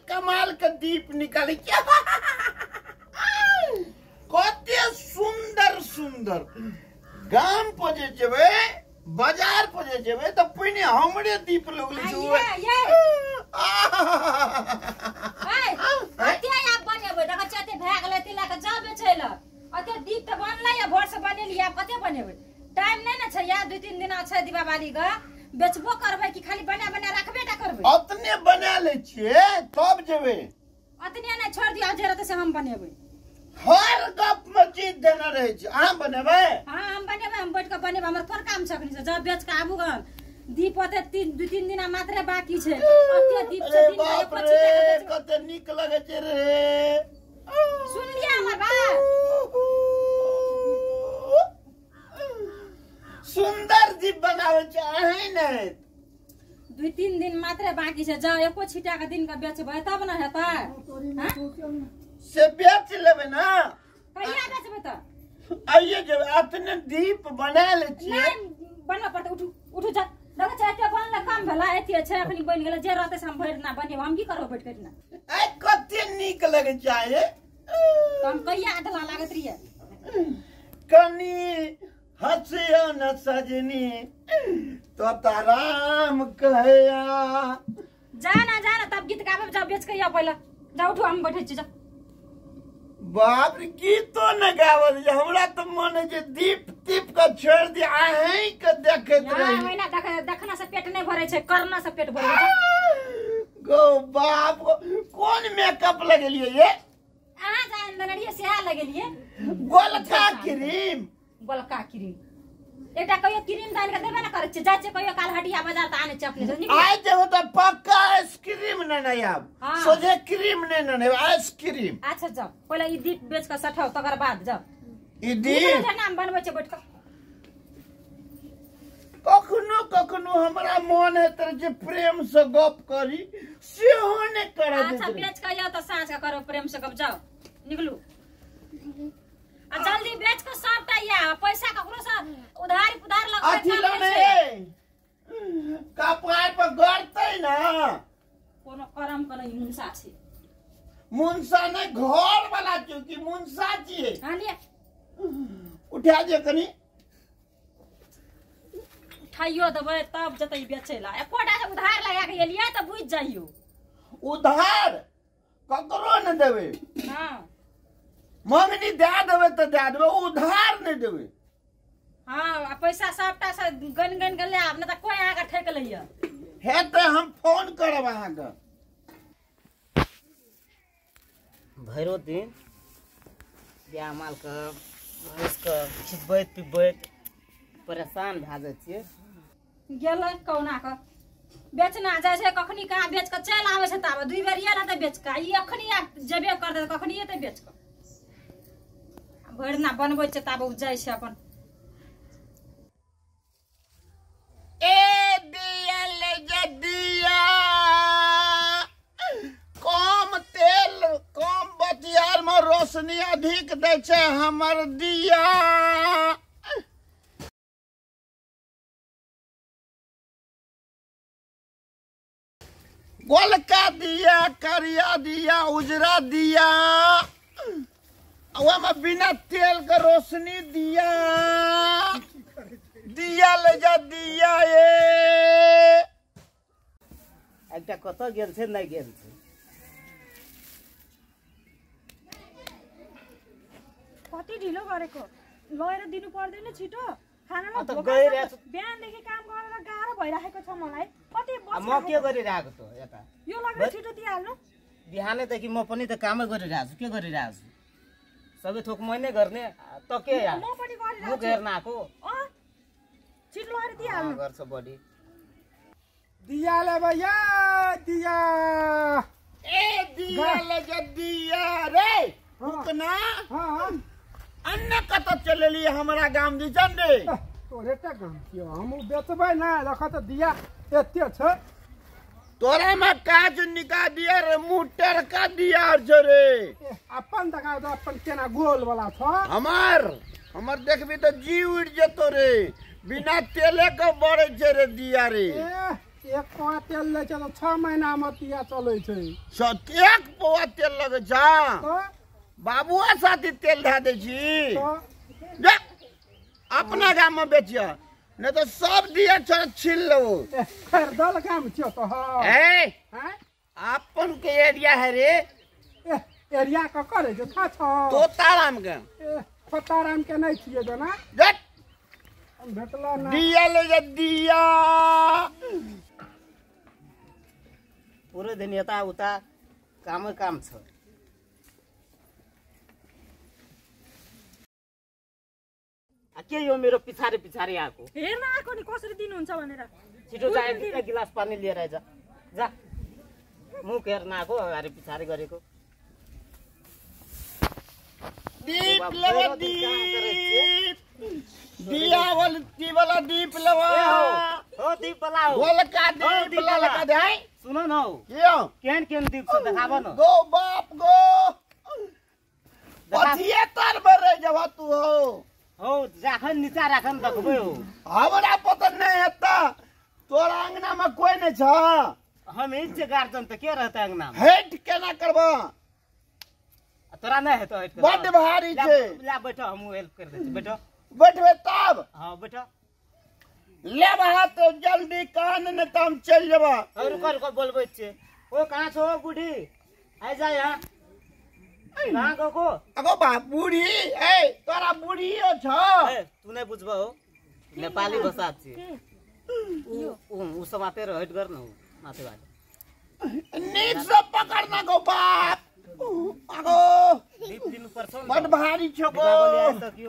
कमाल का दीप निकाले क्या कते सुंदर सुंदर गाम पजे जेबे बाजार पजे जेबे तो पहले हमरे दीप लगले छुए ये अते या बनेबे देखा चते भाग गेले तिला के जाबे छैला अते दीप त बनलै या भोर से बनेली या कते बनेबे टाइम नै न छै या 2-3 दिन छै दीपावली का बेचबो करबे कि खाली बना बना रखबे टा करबे अपने बना ले छिए तब जेबे अतने नै छोड़ दिया जे रहते से हम बनेबे हर गप में चीज देना रहे छी अहाँ बनेबे हां हम बनेबे हम बैठ के बनेबे हमर तोर काम छकनी से जब बेच के आबू गन दीप अते 2-3 दिन मात्र बाकी छै अते दीप से दिन में पछी कते नीक लगे छै रे सुन लिया हमर बात सुंदर दीप बनावे चाहे नै 2-3 दिन मात्र बाकी छै जा एको छिटा के दिन का बेचबे तब न हेतै हां से बेच लेबे ना कहिया बेचबे त आइए जब अपने दीप बना ले छिए बना पड़ते उठू जा देखो चाहे बनले काम भेला एती छै अखनी बन गेले जे रहते से हम भरि ना बनेब हम की करब बैठ के ना आई कते नीक लगे चाहे हम कहिया अधला लागत रिए कनी हसिया न सजनी तो ताराम कहया जाना तब गीत गाबे जा बेच के या पहले जा उठो हम बैठे छी जा बाप रे की तो न गावल जे हमरा तो मन है जे दीप दीप का छोड़ दे आहे के देखत रही महीना देखना से पेट नहीं भरे छै करना से पेट भरे छै गो बाप कौन मेकअप लगेलिए ये अहाँ जान दनड़िए से लगेलिए गोलका क्रीम एकटा कहियो क्रीम डाल के देबे ना करे छै जाय छै कहियो काल हटिया बाजार त आने छै अपने से आइ देबो त पक्का आइसक्रीम न नहीं आब सोझे क्रीम न नहीं आइसक्रीम अच्छा जाओ पहले ई दीप बेच के सठाओ तकर बाद जाओ ई दीप नाम बनबै छै बैठ के कखनो हमरा मन है तर जे प्रेम से गप करी सेहो ने करे अच्छा बेच के या त साँझ के करो प्रेम से गप जाओ निकलू आ जल्दी बेच के सबटा या पैसा ककरो से उधार लगबै अथी लने कपार पर गड़तै ना कोनो करम करे मुंसा छै मुंसा ने घर वाला क्योंकि मुंसा छिए हां ले उठा जे कनी उठाइयो देबै तब जतै बेचैला एकोटा से उधार लगा के एलियै त बुझ जाइयो उधार ककरो न देबे हां मंगनी दे देबे त दे देबे उधार नहीं देबे हां पैसा सबटा से गन के ले आब न त कोई आके ठेक लइया हे त हम फोन करब अहाँ के भैरो दिन बिया माल के भैंस के खिबैत पिबैत परेशान भ जाय छियै गेलै कौना के बेचना जाय छै कखनी कहाँ बेच के चल आवे छै तब 2 बेर या त बेच के ई अखनी जेबे कर दे कखनी एते बेच के भरना बनबै छै तब जाय छै अपन ए दिया ले जदिया कम तेल कम बतियार में रोशनी अधिक दै छै हमर दिया गोलका दिया करिया दिया उजरा दिया में बिना तेल का रोशनी दिया दिया ले जा दिया ये एकटा कत गेल छै नहीं गेल छै कति ढिलो गरेको लएर दिनु पर्दैन छिटो खाना न त गइरा बिहान देखि काम गरेर गाह्रो भइराखेको छ मलाई कति बस म के गरिराको त यता यो लाग्छ छिटो दिहाल्नु बिहानै देखि म पनि त कामै गरिराछु के गरिराछु सबै थोक मैनै गर्ने त के यार म पनि गरिराछु म गर्न आको छिटो लएर दिहाल्नु गर्छ बडी दिया ले भैया दिया ए दिया ले जा दिया रे रुकना हां अन्य कत चलेली हमरा गाम दिसन रे तोरे त गाम छियो हम बेचबै ना रख त दिया एते छ तोरा में काज निकाल दिया रे मुंह टेरका दिया रे अपन देखा तो अपन केना गोल वाला छ हमर देखबी तो जी उड़ जेतो रे बिना तेले के बढ़े छे रे दिया रे एक पौवा तेल ले चलो 6 महीना में दिया चले छै एक पौवा तेल लगे छा तो बाबुआ साथी तेल धा दे छी तो देख अपना गाम में बेचिया नहीं तो सब दिया छील लो खरीदल काम छियो तो ए हैं अपन के एरिया है रे एरिया का करे जो था छ तोताराम के खोताराम के नहीं छिए जो ना देख भेटला ना दिया ले जा दिया पूरे दिन यता उता काम छ के यो मेरो पिछाडी आको हेर्न आएको नि कसरी दिनुहुन्छ भनेर छिटो जा एक गिलास पानी लिएर आइज जा मुख हेर्न आको अगाडि पिछाडी गरेको दीप लगा दीप दिया वाला दीप लगा हो दीप वाला हो बोल का दीप लगा दे है सुन न हो यो केन दीप छ देखाब न गो बाप गो पथिए तर बरे जब तू हो जाखन नीचा राखन देखबै हो हमरा पता नहीं हेता तोरा अंगना में कोई नहीं छ हम इज गार्जन त के रहते अंगना में हेट केना करबा तोरा नहीं हेतो हेट बड़ भारी छे ला बैठो हम हेल्प कर दे बैठो बैठबे तब हां बैठो ले बहा तो जल्दी कान न त हम चल जेबा और रुको बोलबै छे ओ कहां छो बूढ़ी आइ जा यहां कहां गको अगो बा बूढ़ी ए तोरा बूढ़ीयो छ तू नहीं बुझबो हो नेपाली भाषा छे उ सब आते रह हट कर न माथे वाले नीच से पकड़ना गो बाप अगो दीप दिन पर छ बड़ भारी छ गो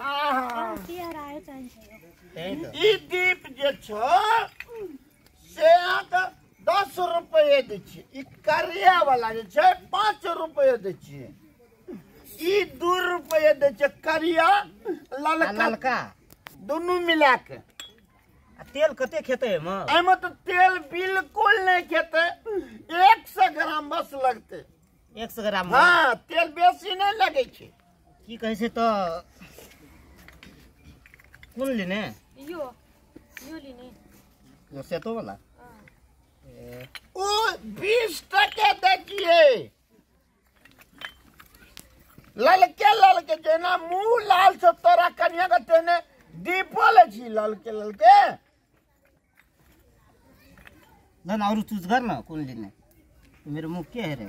आहा तिहार आयो चाहिन्छ ई दीप जे छ से आक 10 रुपये दै छी ई करिया वाला जे छै 5 रुपये दै छी ई 2 रुपये दै छै करिया ललका दोनों मिला के तेल कते खेते म एमे तो तेल बिल्कुल नहीं खेते 100 ग्राम बस लगते 100 ग्राम हाँ तेल बेसी नहीं लगे छे की कहै छै त कोन लेने यो लिने यो सेतो वाला ओ 20 टके देखिए ललके जेना मुंह लाल से तोरा कन्या के तेने दीपल छी ललके न और चूज कर न कोन लेने मेरो मुख के है रे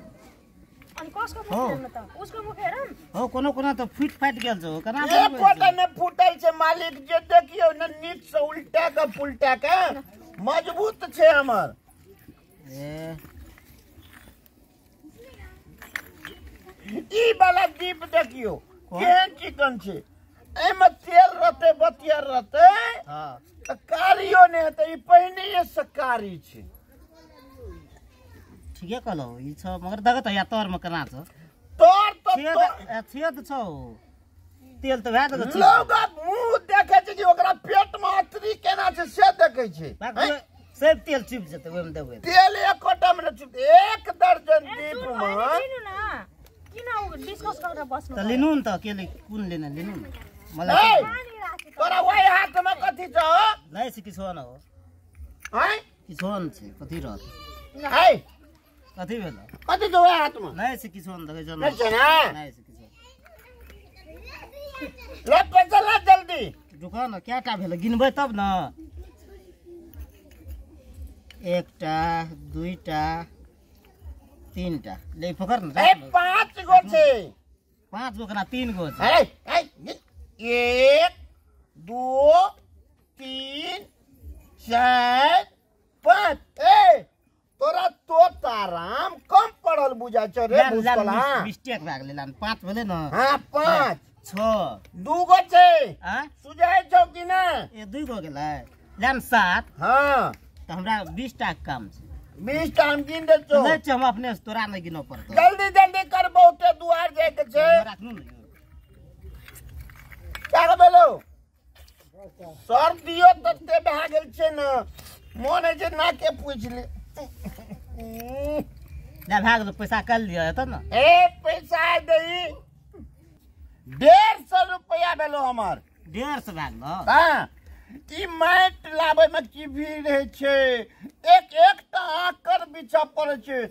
अनि कसको मुख हेर्न त उसको मुख हेरम हो कोनो त फिट फाट गेल छ कना एक कोटा ने फुटल छे मालिक जे देखियो न नीच से उल्टा का पुल्टा का मजबूत छे हमर ए ई वाला दीप देखियो केहन चिकन छे एमे तेल रहते बतिया रहते हां त कारियो ने त ई पहिने से कारी छे ठीके कहलो ई छ मगर दग त या तोर में कना छ तोर तो छेद छ तेल त भए दग छ लोग मुंह देखे छै कि ओकरा पेट में अतरी केना छै से देखे छै सब तेल चिप जते ओम देबै तेल एक कोटा में चुप 1 दर्जन दीप में लिनु न किन डिस्कस गरेर बस्नु त लिनु न त के कुन लेने लिनु न ए, मलाई तोरा वही हाथ में कथी छ नै छ किछो न हो हैं किछो न छ कथि रहत है कथि भेल कथी छ वही हाथ में नै छ किछो न देखे जन नहीं छै ना नै छ किछो ले पे चला जल्दी रुक न क्याटा भेल गिनबै तब न एकटा दुईटा तीनटा ले पकड़ न ए 5 गो छे 5 गो कना 3 गो छ है 1 2 3 4 5 ए तोरा तोताराम कम पढ़ल बुझा छ रे बुझला मिस्टेक भए गेलै लान 5 भेलै न हां 5 6 2 गो छे आ सुझाय छौ कि ना ए 2 गो गेलै लान 7 हां त हमरा 20 टा काम छै 20 टाइम गिन दे छौ नै छ हम अपने से तोरा नै गिनो पड़तो जल्दी जल्दी कर बहुते दुआर जाय के छे राखनु न क्या बेलो सर दियो तते भए गेल छै न मोन है जे ना के पूछ ले जा भाग तो पैसा कर लिया तब ना ए पैसा दई 150 रुपया भेलो हमर 150 भाग लो हां ई माइट लाबे में की भीड़ है छे एक एकटा आकर बिछा पड़े छे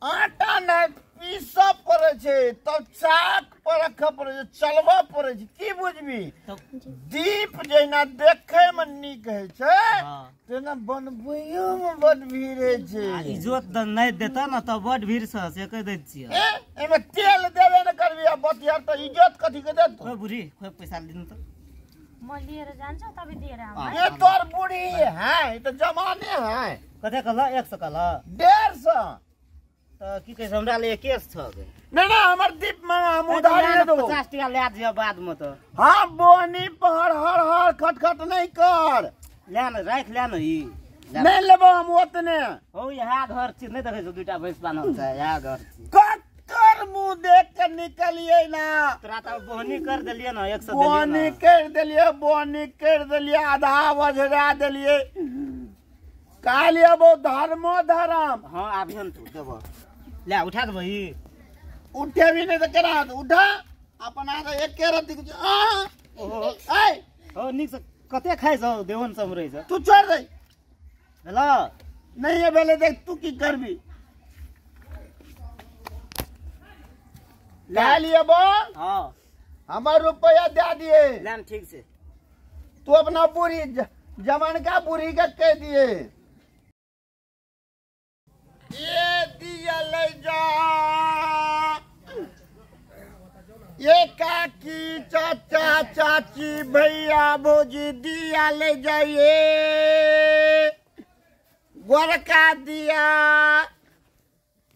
आटा न पीसा पड़े छे तब चाक पर रख पड़े छे चलवा पड़े छे की बुझबी तो दीप जेना देखे में नीक है छे हां तेना बनबैयो में बड़ भीड़ है छे इज्जत द नहीं देता ना तो बड़ भीड़ से कह दे छियै एमे तेल देबे न करबी आ बतिया तो इज्जत कथी के देत ओए बुढ़ी कोई पैसा दिन तो मैं लिए रे जान छ तभी दे रहा हूं ये तोर बूढ़ी है ये तो जमाने है कते कहला 100 कहला 150 तो की कह हमरा ले केस छ नहीं ना हमर दीप में हम उधारी दे दो 50 टका ले दियो बाद में तो हां बोनी पहर हर हर खटखट नहीं कर ले न राख ले न ई नहीं लेबो हम ओतने हो यहाँ घर छी नहीं देखे छो दुटा भैंस बान्हल छै यहाँ घर छी कक्कर मुंह देख के निकलिए ना तोरा तो बोहनी कर देलिए ना 100 बोनी कर देलिए आधा वजरा देलिए कालिया वो धर्मो धर्म हां आभियन तू देबो ले उठा देबो ई उठे भी नहीं तो केना उठा अपन आधा एक के रति ओहो ए हो निक से कते खाइ छौ देवन सब रहि छ तू छोड़ दे हेलो नहीं है बेले देख तू की करबी ले लिए बो हां हमार रुपया दे दिए लेन ठीक से तू अपना पूरी जमान का पूरी का कह दिए ये दिया ले जा ये काकी चाचा चाची भैया भौजी दिया ले जाइए गोरका दिया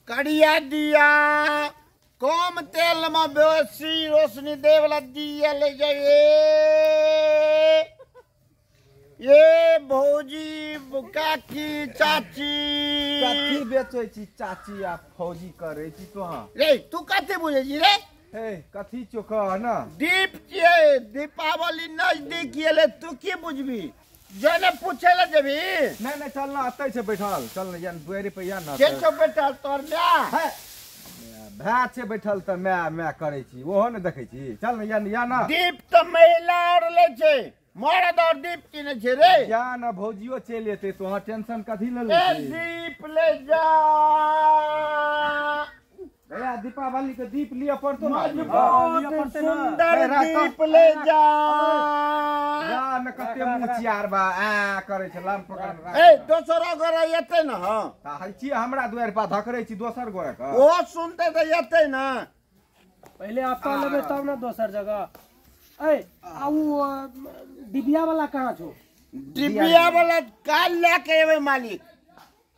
कड़िया दिया कम तेल में बेसी रोशनी दे वाला दिया ले जाइए ये भौजी काकी चाची कथी बेचै छी चाची आ फौजी करे छी तो हां रे तू कथी बुझे छी रे हे कथी चोका ना दीप के दीपावली नजदीक येले तू की बुझबी जने पूछे ले जबी नहीं चल ना अतै से बैठल चल ना यान दुआरे पे या ना के छो बेटा तोर ना है भै छै बैठल त मैं करे छी ओहो ने देखै छी चल ना या ना दीप तो महिला और ले छे मर्द और दीप की ने छे रे या ना भौजियो चल एते तो हां टेंशन कथी ले ए ले दीप ले जा भैया दीपावली के दीप लिया पड़तो ना सुंदर दीप ले जा या न कते मुचियार बा आ करे छ लाम पकड़ ए दोसरा गोरा येते न हां ता हई छी हमरा दुआर पा धकरै छी दोसर गोरे का ओ सुनते तो येते न पहले आप तो लेबे तब ना दोसर जगह ए आ वो डिबिया वाला कहां छो डिबिया वाला काल लेके एवे मालिक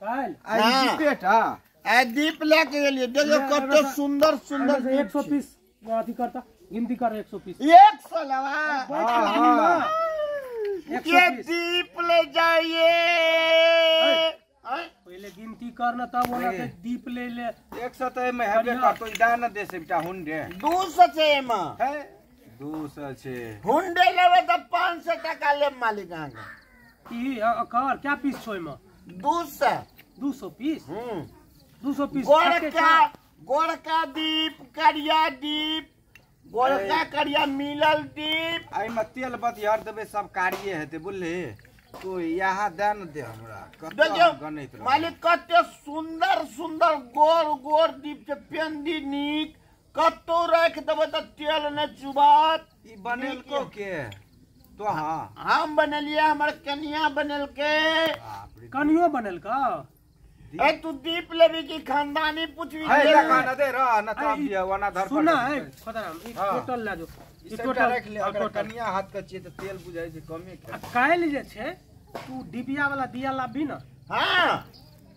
काल आई बेटा ए दीप लेके गेलिए देखो कते सुंदर सुंदर 100 पीस अथी करता गिनती कर 100 पीस 100 लवा ये 100 दीप ले जाइए पहले गिनती करना तब वाला के दीप ले 100 तो में हेबे करतो दान दे से बेटा हुंडे 200 छे एमा है 200 छे हुंडे लेवे तो 500 टका ले मालिक आगे ई कर क्या पीस छो में 200 पीस 200 पीस गोरका दीप करिया दीप गोरका करिया मिलल दीप आई में तेल बतियार देबे सब कार्य हेते बुझले तो यहाँ दान दे हमरा देखियो मालिक कते सुंदर सुंदर गोर गोर दीप के पेंदी नीक कतो रख देबे त तेल न चुबात ई बनेल को के तो हां हम बनलिए हमर कन्या बनल के कनियो बनल का ए तू दीप लेबी की खानदानी पूछबी है लगा न दे र न तब दिया वना धर सुना है खतरा टोटल ला जो ई टोटल रख ले अगर कन्या हाथ के छिए त तेल बुझाई छै कमे के काल जे छे तू डिबिया वाला दिया लाबी ना हां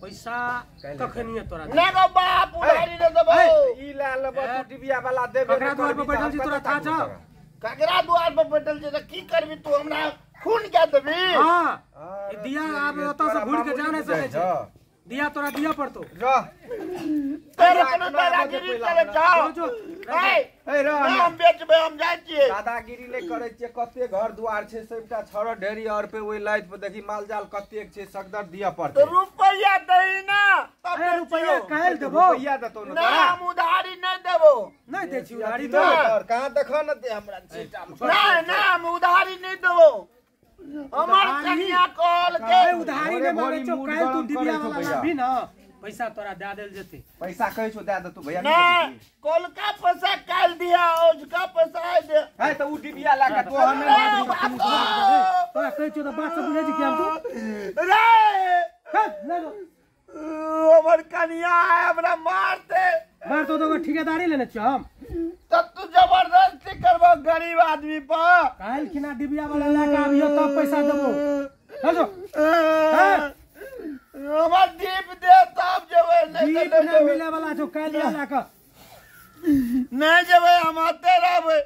पैसा कखनिए तोरा दे। लगो बाप उधारी दे देबो ई ला लेबो तू डिबिया वाला देबे ककरा द्वार पर बैठल छी तोरा था छ ककरा द्वार पर बैठल छै त की करबी तू हमरा खून के देबी हां ई दिया आब ओता से घुर के जाने सके छै दिया तोरा दिया पड़तो रह तेरे कोनो दादागिरी करे जाओ जो ए रो ना हम बेचबै हम जाइ छियै दादागिरी नै करै छियै कते घर दुआर छै सबटा छड़ ढेरी और पे ओइ लाइट पे देखी माल जाल कतेक छै सकदर दिया पड़तै तो रुपैया दही ना तब अरे रुपया काहे देबो रुपैया देतो न ना हम उधारी नहीं देबो नहीं दे छी उधारी तो तो कहां देखो न दे हमरा छीटा ना हम उधारी नहीं देबो हमार कन्या कॉल के अरे उधारी नहीं मांगे छो काहे तू डिबिया वाला भी ना पैसा तोरा दे देल जेते पैसा कहै छौ दे दे तू भैया ना कॉल का पैसा काल दिया उसका पैसा है दे है त उ डिबिया ला के तो हमें तोरा कहै छो त बात से बुझै छी कि हम तू रे ले लो हमार कन्या है हमरा मारते मार तो ठेकेदारी लेने छ हम तब तू जबरदस्ती करबो गरीब आदमी पर काल खिना डिबिया वाला लाके आबियो तब पैसा देबो हेलो हमार दीप दे तब जेबै दीप ना मिले वाला छो काल लाके नहीं जेबै हम आते रहबै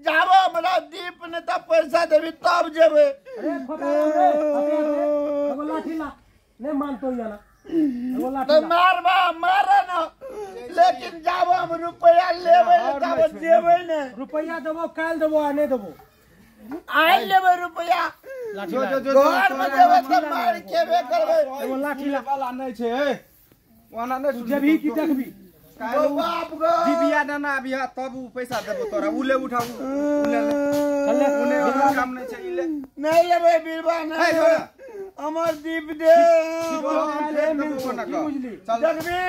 जाबो हमरा दीप ने तब पैसा देबी तब जेबै अरे खोपा रे एगो लाठी ला नहीं मानतो या ना एगो लाठी तो ला मारबा मारे ना लेकिन जाबो हम रुपया लेबै तब जेबै ने रुपया देबो काल देबो आ नहीं देबो आइ लेबै रुपया जो जो जो घर में जेबै तब मार केबे करबै एगो लाठी ला वाला नै छै ए ओना नै जेबी की देखबी ओ बाप गो डिबिया देना अभी तब उ पैसा देबो तोरा उले उठाऊ उले ले उने काम नै छै इले नहीं लेबै बीरबा है नहीं छोरा हमर दीप दे बुझली चल देखबी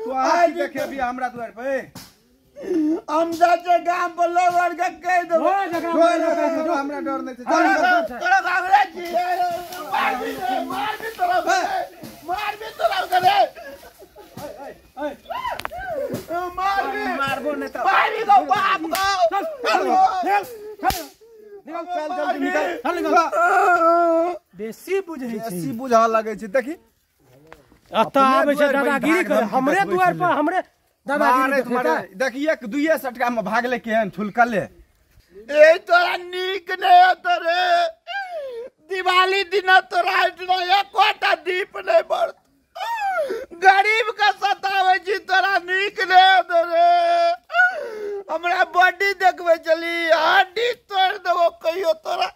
तू आज देखे भी हमरा द्वार पे हम जाके गांव पर लोग और के कह दो ओ जगह जो हमरा डर नै छै तोरा भागरे छी मार भी तोरा करे मार भी मारबो नै त मारी गो बाप गो चल जल्दी निकल चल निकल देसी बुझै छै ऐसी बुझा लगे छै देखी अत्ता आबै छै दादागिरी करे हमरे द्वार पर हमरे दादागिरी तुम्हारे देखिए कि दुइये सटका में भागले केहन छुलकले ए तोरा नीक नै होतो रे दिवाली दिन तोरा इतना एकोटा दीप नै बरत गरीब का सतावे छी तोरा नीक नै होतो रे हमरा बॉडी देखबे चली हड्डी तोड़ देबो कहियो तोरा